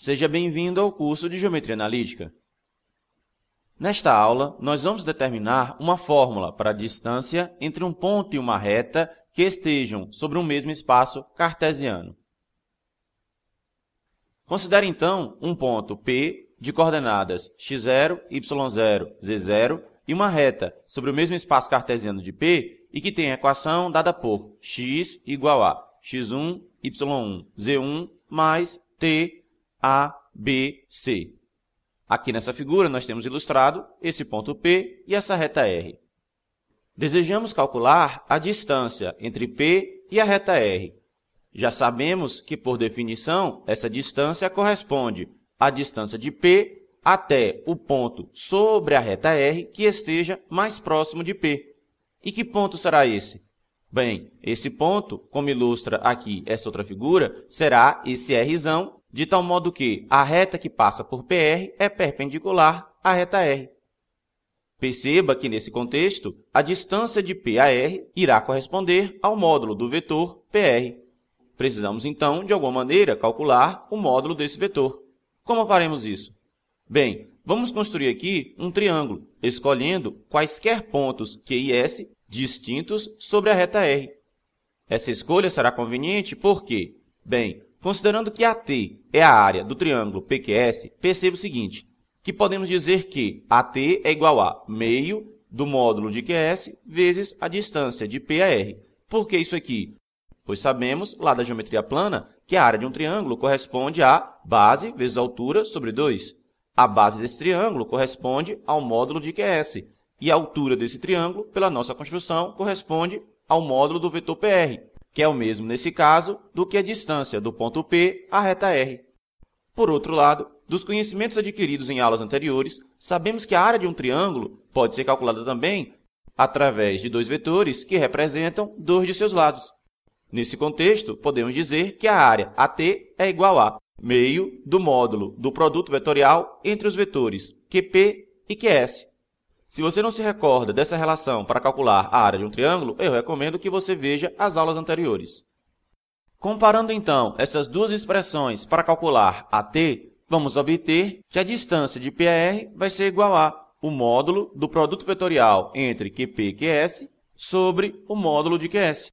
Seja bem-vindo ao curso de Geometria Analítica. Nesta aula, nós vamos determinar uma fórmula para a distância entre um ponto e uma reta que estejam sobre um mesmo espaço cartesiano. Considere, então, um ponto P de coordenadas x0, y0, z0 e uma reta sobre o mesmo espaço cartesiano de P e que tem a equação dada por x igual a x1, y1, z1 mais t, a, b, c. Aqui nessa figura, nós temos ilustrado esse ponto P e essa reta R. Desejamos calcular a distância entre P e a reta R. Já sabemos que, por definição, essa distância corresponde à distância de P até o ponto sobre a reta R que esteja mais próximo de P. E que ponto será esse? Bem, esse ponto, como ilustra aqui essa outra figura, será esse Rzão, de tal modo que a reta que passa por PR é perpendicular à reta R. Perceba que, nesse contexto, a distância de P a R irá corresponder ao módulo do vetor PR. Precisamos, então, de alguma maneira, calcular o módulo desse vetor. Como faremos isso? Bem, vamos construir aqui um triângulo, escolhendo quaisquer pontos Q e S distintos sobre a reta R. Essa escolha será conveniente porque, bem, considerando que AT é a área do triângulo PQS, perceba o seguinte, que podemos dizer que AT é igual a meio do módulo de QS vezes a distância de P a R. Por que isso aqui? Pois sabemos, lá da geometria plana, que a área de um triângulo corresponde a base vezes altura sobre 2. A base desse triângulo corresponde ao módulo de QS, e a altura desse triângulo, pela nossa construção, corresponde ao módulo do vetor PR, que é o mesmo, nesse caso, do que a distância do ponto P à reta R. Por outro lado, dos conhecimentos adquiridos em aulas anteriores, sabemos que a área de um triângulo pode ser calculada também através de dois vetores que representam dois de seus lados. Nesse contexto, podemos dizer que a área AT é igual a meio do módulo do produto vetorial entre os vetores QP e QS. Se você não se recorda dessa relação para calcular a área de um triângulo, eu recomendo que você veja as aulas anteriores. Comparando, então, essas duas expressões para calcular AT, vamos obter que a distância de PR vai ser igual a o módulo do produto vetorial entre QP e QS sobre o módulo de QS.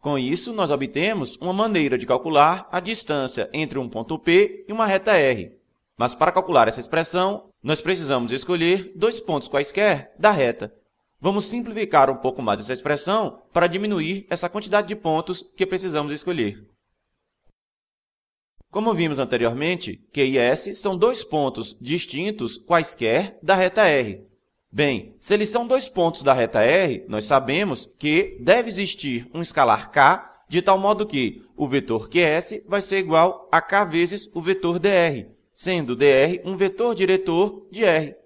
Com isso, nós obtemos uma maneira de calcular a distância entre um ponto P e uma reta R. Mas para calcular essa expressão, nós precisamos escolher dois pontos quaisquer da reta. Vamos simplificar um pouco mais essa expressão para diminuir essa quantidade de pontos que precisamos escolher. Como vimos anteriormente, Q e S são dois pontos distintos quaisquer da reta R. Bem, se eles são dois pontos da reta R, nós sabemos que deve existir um escalar K, de tal modo que o vetor QS vai ser igual a K vezes o vetor dr, sendo dr um vetor diretor de R.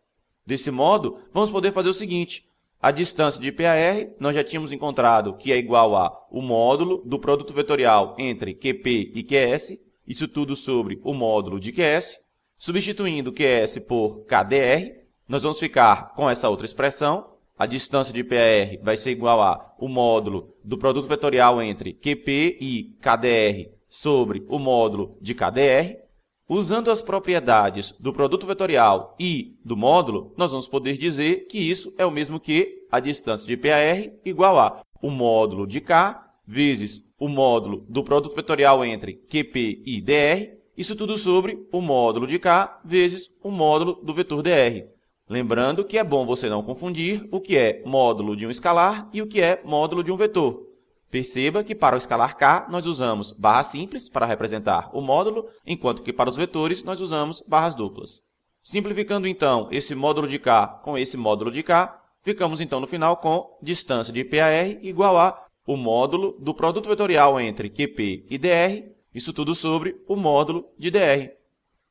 Desse modo, vamos poder fazer o seguinte. A distância de P a R, nós já tínhamos encontrado que é igual a o módulo do produto vetorial entre QP e QS, isso tudo sobre o módulo de QS. Substituindo QS por KdR, nós vamos ficar com essa outra expressão. A distância de P a R vai ser igual a o módulo do produto vetorial entre QP e KdR sobre o módulo de KdR. Usando as propriedades do produto vetorial e do módulo, nós vamos poder dizer que isso é o mesmo que a distância de P a R igual a o módulo de K vezes o módulo do produto vetorial entre QP e dr, isso tudo sobre o módulo de K vezes o módulo do vetor dr. Lembrando que é bom você não confundir o que é módulo de um escalar e o que é módulo de um vetor. Perceba que para o escalar K nós usamos barra simples para representar o módulo, enquanto que para os vetores nós usamos barras duplas. Simplificando então esse módulo de K com esse módulo de K, ficamos então no final com distância de P a R igual a o módulo do produto vetorial entre QP e dr, isso tudo sobre o módulo de dr.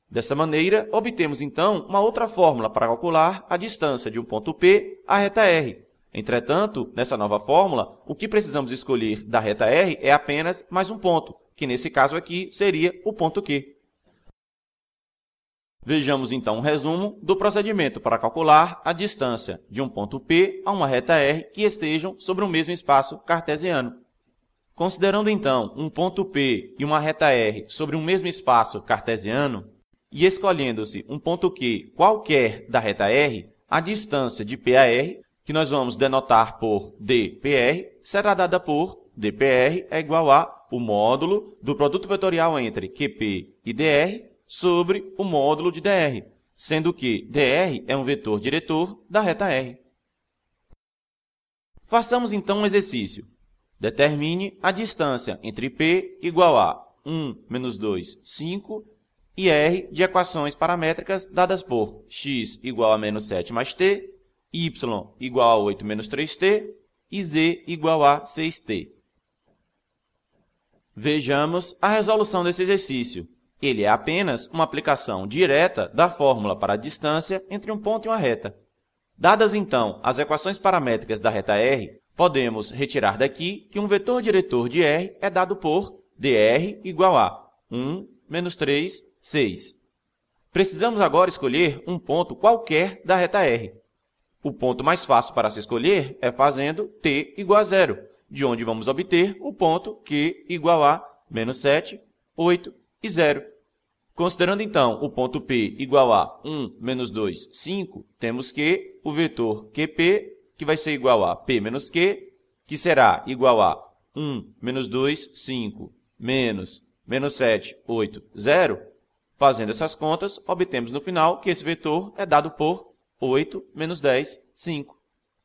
Dessa maneira, obtemos então uma outra fórmula para calcular a distância de um ponto P à reta R. Entretanto, nessa nova fórmula, o que precisamos escolher da reta R é apenas mais um ponto, que nesse caso aqui seria o ponto Q. Vejamos então um resumo do procedimento para calcular a distância de um ponto P a uma reta R que estejam sobre o mesmo espaço cartesiano. Considerando então um ponto P e uma reta R sobre um mesmo espaço cartesiano, e escolhendo-se um ponto Q qualquer da reta R, a distância de P a R, que nós vamos denotar por dPr, será dada por dPr é igual a o módulo do produto vetorial entre QP e dr sobre o módulo de dr, sendo que dr é um vetor diretor da reta R. Façamos então um exercício. Determine a distância entre P igual a 1 menos 2, 5, e R de equações paramétricas dadas por x igual a menos 7 mais t, y igual a 8 menos 3t e z igual a 6t. Vejamos a resolução desse exercício. Ele é apenas uma aplicação direta da fórmula para a distância entre um ponto e uma reta. Dadas, então, as equações paramétricas da reta R, podemos retirar daqui que um vetor diretor de R é dado por dr igual a 1 menos 3, 6. Precisamos agora escolher um ponto qualquer da reta R. O ponto mais fácil para se escolher é fazendo t igual a 0, de onde vamos obter o ponto q igual a menos 7, 8 e 0. Considerando, então, o ponto P igual a 1 menos 2, 5, temos que o vetor QP, que vai ser igual a P menos Q, que será igual a 1 menos 2, 5, menos 7, 8, 0. Fazendo essas contas, obtemos no final que esse vetor é dado por 8 menos 10, 5.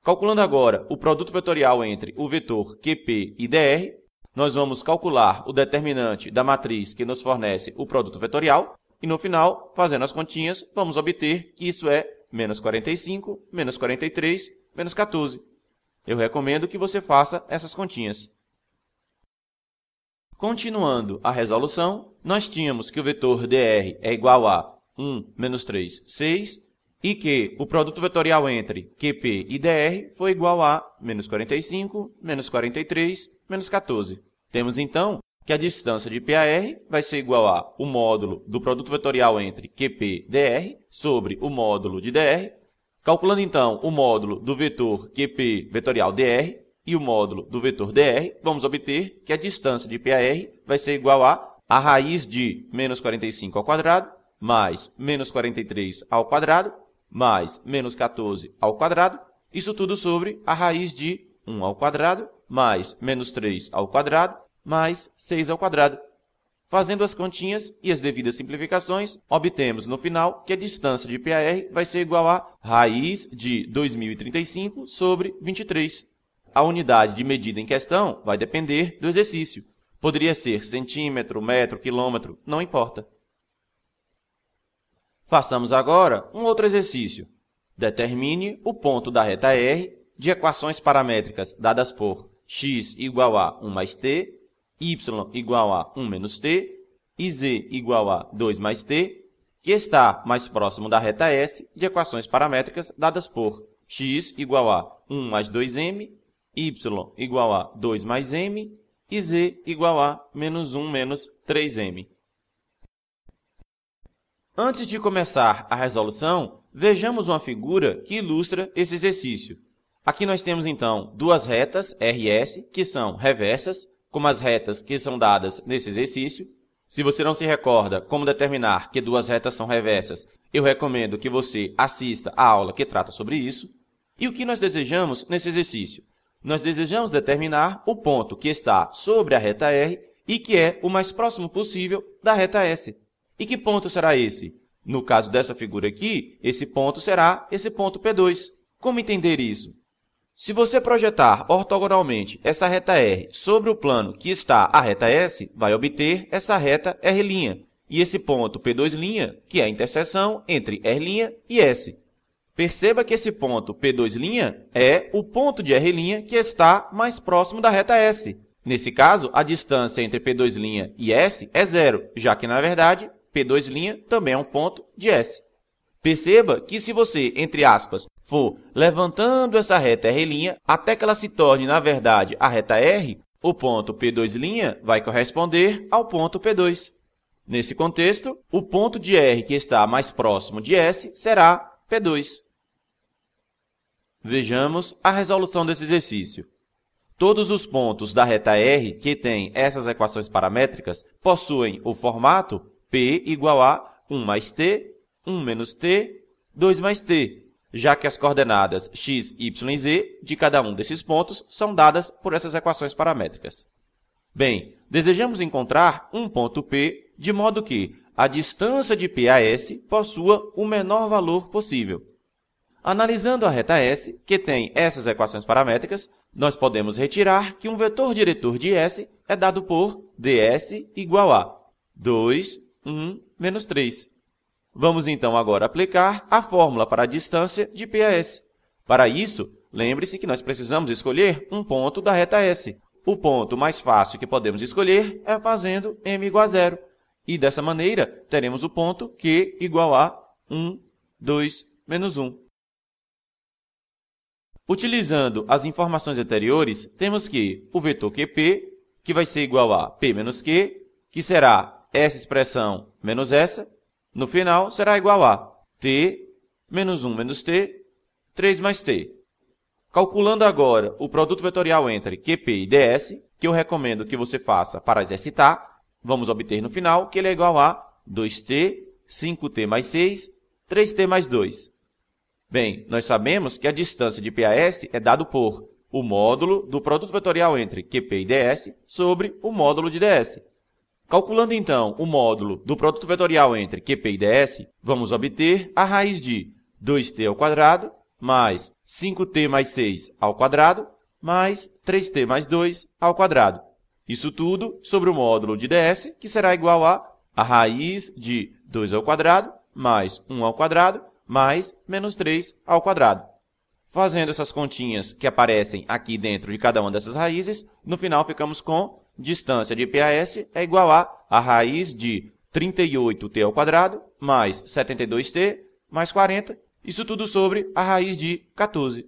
Calculando agora o produto vetorial entre o vetor QP e dr, nós vamos calcular o determinante da matriz que nos fornece o produto vetorial e, no final, fazendo as continhas, vamos obter que isso é menos 45, menos 43, menos 14. Eu recomendo que você faça essas continhas. Continuando a resolução, nós tínhamos que o vetor dr é igual a 1 menos 3, 6, e que o produto vetorial entre QP e dr foi igual a menos 45, menos 43, menos 14. Temos, então, que a distância de P a R vai ser igual a o módulo do produto vetorial entre QP e dr sobre o módulo de dr. Calculando, então, o módulo do vetor QP vetorial dr e o módulo do vetor dr, vamos obter que a distância de P a R vai ser igual a raiz de menos 45 ao quadrado mais menos 43 ao quadrado mais menos 14 ao quadrado, isso tudo sobre a raiz de 1 ao quadrado mais menos 3 ao quadrado mais 6 ao quadrado. Fazendo as continhas e as devidas simplificações, obtemos no final que a distância de P a R vai ser igual a raiz de 2035 sobre 23. A unidade de medida em questão vai depender do exercício. Poderia ser centímetro, metro, quilômetro, não importa. Façamos agora um outro exercício. Determine o ponto da reta R de equações paramétricas dadas por x igual a 1 mais t, y igual a 1 menos t e z igual a 2 mais t, que está mais próximo da reta S de equações paramétricas dadas por x igual a 1 mais 2m, y igual a 2 mais m e z igual a menos 1 menos 3m. Antes de começar a resolução, vejamos uma figura que ilustra esse exercício. Aqui nós temos, então, duas retas RS, que são reversas, como as retas que são dadas nesse exercício. Se você não se recorda como determinar que duas retas são reversas, eu recomendo que você assista a aula que trata sobre isso. E o que nós desejamos nesse exercício? Nós desejamos determinar o ponto que está sobre a reta R e que é o mais próximo possível da reta S. E que ponto será esse? No caso dessa figura aqui, esse ponto será esse ponto P2. Como entender isso? Se você projetar ortogonalmente essa reta R sobre o plano que está a reta S, vai obter essa reta R', e esse ponto P2', que é a interseção entre R' e S. Perceba que esse ponto P2' é o ponto de R' que está mais próximo da reta S. Nesse caso, a distância entre P2' e S é 0, já que, na verdade, P2' também é um ponto de S. Perceba que se você, entre aspas, for levantando essa reta R' até que ela se torne, na verdade, a reta R, o ponto P2' vai corresponder ao ponto P2. Nesse contexto, o ponto de R que está mais próximo de S será P2. Vejamos a resolução desse exercício. Todos os pontos da reta R que têm essas equações paramétricas possuem o formato P igual a 1 mais t, 1 menos t, 2 mais t, já que as coordenadas x, y e z de cada um desses pontos são dadas por essas equações paramétricas. Bem, desejamos encontrar um ponto P de modo que a distância de P a S possua o menor valor possível. Analisando a reta S, que tem essas equações paramétricas, nós podemos retirar que um vetor diretor de S é dado por ds igual a 2, 1, menos 3. Vamos então agora aplicar a fórmula para a distância de P a S. Para isso, lembre-se que nós precisamos escolher um ponto da reta S. O ponto mais fácil que podemos escolher é fazendo m igual a 0. E dessa maneira, teremos o ponto Q igual a 1, 2, menos 1. Utilizando as informações anteriores, temos que o vetor QP, que vai ser igual a P menos Q, que será essa expressão menos essa, no final será igual a T menos 1 menos T, 3 mais T. Calculando agora o produto vetorial entre QP e ds, que eu recomendo que você faça para exercitar, vamos obter no final que ele é igual a 2t, 5t mais 6, 3t mais 2. Bem, nós sabemos que a distância de P a S é dado por o módulo do produto vetorial entre QP e ds sobre o módulo de ds. Calculando, então, o módulo do produto vetorial entre QP e ds, vamos obter a raiz de 2t ao quadrado mais 5t mais 6 ao quadrado mais 3t mais 2 ao quadrado. Isso tudo sobre o módulo de ds, que será igual a raiz de 2 ao quadrado mais 1 ao quadrado mais menos 3 ao quadrado. Fazendo essas continhas que aparecem aqui dentro de cada uma dessas raízes, no final ficamos com distância de P a S é igual a raiz de 38t ao quadrado mais 72t mais 40, isso tudo sobre a raiz de 14.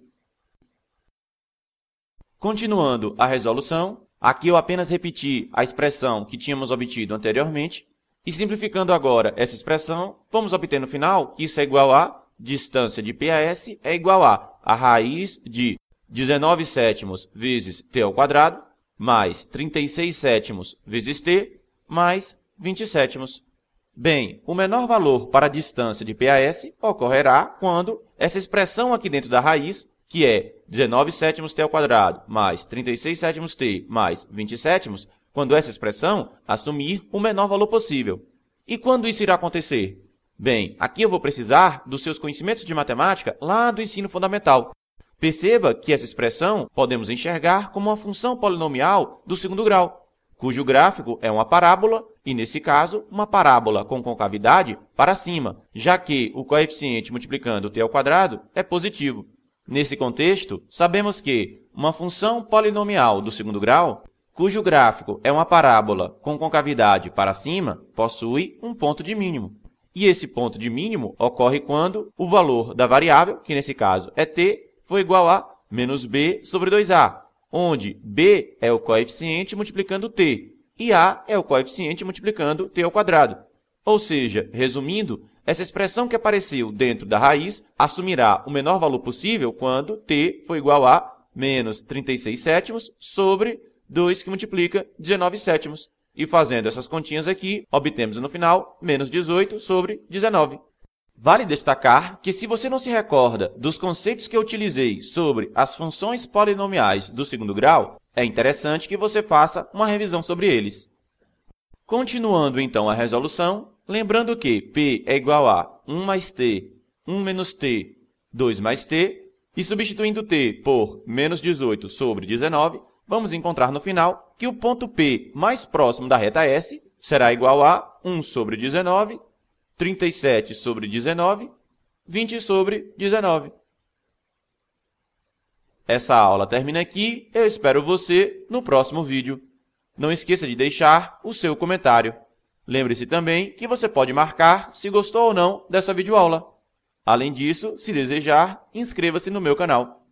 Continuando a resolução, aqui eu apenas repeti a expressão que tínhamos obtido anteriormente, e simplificando agora essa expressão, vamos obter no final que isso é igual a distância de P a S é igual a raiz de 19 sétimos vezes t ao quadrado mais 36 sétimos vezes t mais 20 sétimos. Bem, o menor valor para a distância de P a S ocorrerá quando essa expressão aqui dentro da raiz, que é 19 sétimos t ao quadrado mais 36 sétimos t mais 20 sétimos, quando essa expressão assumir o menor valor possível. E quando isso irá acontecer? Bem, aqui eu vou precisar dos seus conhecimentos de matemática lá do ensino fundamental. Perceba que essa expressão podemos enxergar como uma função polinomial do segundo grau, cujo gráfico é uma parábola, e nesse caso, uma parábola com concavidade para cima, já que o coeficiente multiplicando t ao quadrado é positivo. Nesse contexto, sabemos que uma função polinomial do segundo grau, cujo gráfico é uma parábola com concavidade para cima, possui um ponto de mínimo. E esse ponto de mínimo ocorre quando o valor da variável, que nesse caso é t, for igual a menos b sobre 2a, onde b é o coeficiente multiplicando t e a é o coeficiente multiplicando t ao quadrado. Ou seja, resumindo, essa expressão que apareceu dentro da raiz assumirá o menor valor possível quando t for igual a menos 36 sétimos sobre 2 que multiplica 19 sétimos. E fazendo essas continhas aqui, obtemos no final menos 18 sobre 19. Vale destacar que se você não se recorda dos conceitos que eu utilizei sobre as funções polinomiais do segundo grau, é interessante que você faça uma revisão sobre eles. Continuando então a resolução, lembrando que P é igual a 1 mais t, 1 menos t, 2 mais t, e substituindo t por menos 18 sobre 19, vamos encontrar no final que o ponto P mais próximo da reta S será igual a 1 sobre 19, 37 sobre 19, 20 sobre 19. Essa aula termina aqui, eu espero você no próximo vídeo. Não esqueça de deixar o seu comentário. Lembre-se também que você pode marcar se gostou ou não dessa videoaula. Além disso, se desejar, inscreva-se no meu canal.